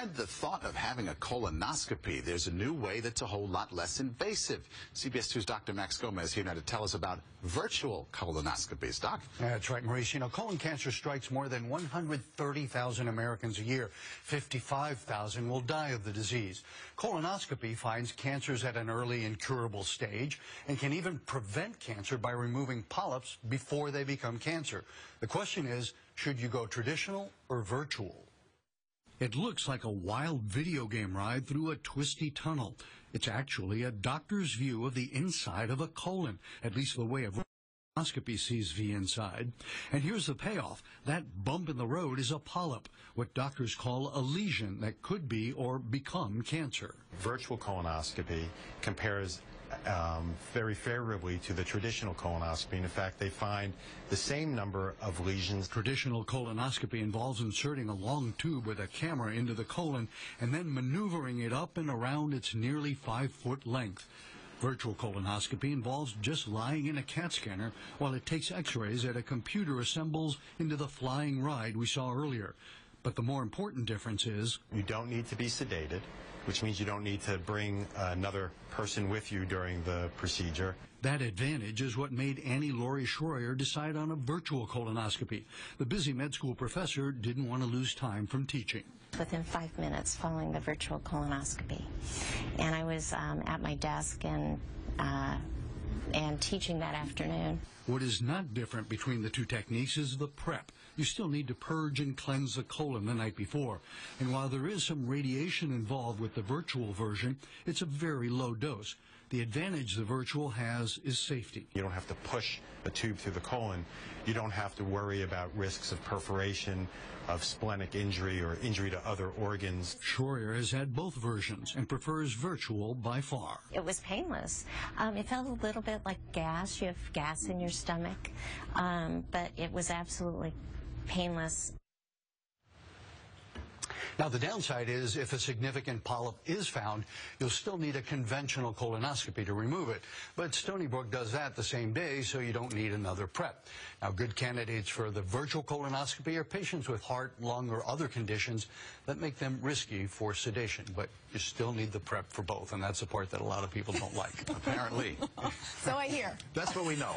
spread the thought of having a colonoscopy, there's a new way that's a whole lot less invasive. CBS 2's Dr. Max Gomez here now to tell us about virtual colonoscopies. Doc? That's right, Maurice. You know, colon cancer strikes more than 130,000 Americans a year. 55,000 will die of the disease. Colonoscopy finds cancers at an early incurable stage and can even prevent cancer by removing polyps before they become cancer. The question is, should you go traditional or virtual? It looks like a wild video game ride through a twisty tunnel. It's actually a doctor's view of the inside of a colon, at least the way a colonoscopy sees the inside. And here's the payoff. That bump in the road is a polyp, what doctors call a lesion that could be or become cancer. Virtual colonoscopy compares very favorably to the traditional colonoscopy. In fact, they find the same number of lesions. Traditional colonoscopy involves inserting a long tube with a camera into the colon and then maneuvering it up and around its nearly 5-foot length. Virtual colonoscopy involves just lying in a CAT scanner while it takes x-rays that a computer assembles into the flying ride we saw earlier. But the more important difference is you don't need to be sedated, which means you don't need to bring another person with you during the procedure. That advantage is what made Annie Laurie Schroyer decide on a virtual colonoscopy. The busy med school professor didn't want to lose time from teaching. Within 5 minutes following the virtual colonoscopy, and I was at my desk and teaching that afternoon. What is not different between the two techniques is the prep. You still need to purge and cleanse the colon the night before. And while there is some radiation involved with the virtual version, it's a very low dose. The advantage the virtual has is safety. You don't have to push a tube through the colon. You don't have to worry about risks of perforation, of splenic injury, or injury to other organs. Schroyer has had both versions and prefers virtual by far. It was painless. It felt a little bit like gas. You have gas in your stomach, but it was absolutely painless. Now, the downside is if a significant polyp is found, you'll still need a conventional colonoscopy to remove it. But Stony Brook does that the same day, so you don't need another prep. Now, good candidates for the virtual colonoscopy are patients with heart, lung, or other conditions that make them risky for sedation. But you still need the prep for both, and that's the part that a lot of people don't like. Apparently. So I hear. That's what we know.